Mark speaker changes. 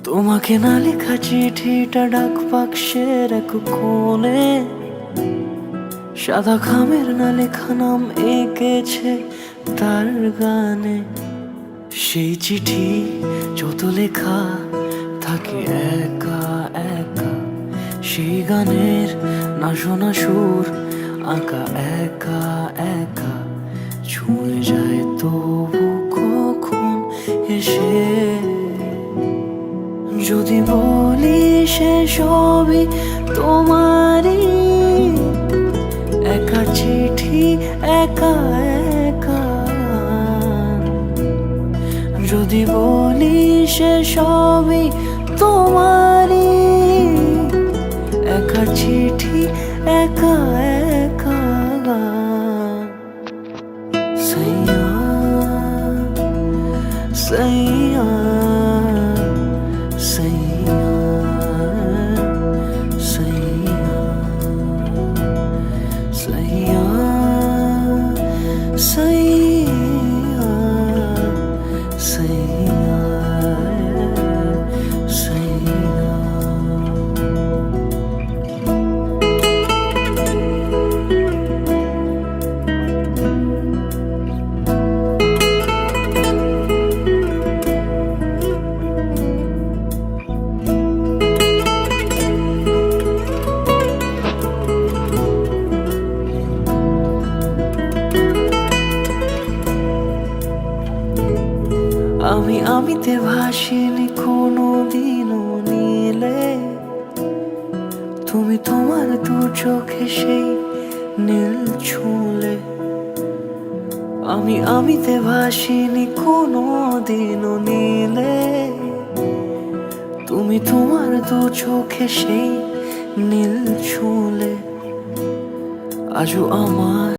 Speaker 1: তোমাকে না লেখা চিঠিটা ডাক বাক্সের এক কোণে, সাদা খামের না লেখা নাম এঁকেছে তার গানে। সেই চিঠি যত লেখা থাকে একা একা, সেই গানের না শোনা সুর আঁকা একা একা, ছুঁয়ে যায় তবু কখন এসে। যদি বলি সে সবই তোমারই, একা চিঠি একা একা। যদি বলি সে সবই তোমারই, একা চিঠি একা একা। সাইয়া সাইয়া সাইয়া সাইয়া সাইয়া সাইয়া সাইয়া সাইয়া। আমিতে ভাসিনি কোনো দিনও নীলে, তুমি তোমার দু চোখে সেই নীল ছুঁলে। আমিতে ভাসিনি কোনো দিনও নীলে, তুমি তোমার দু চোখে সেই নীল ছুঁলে। আজও আমার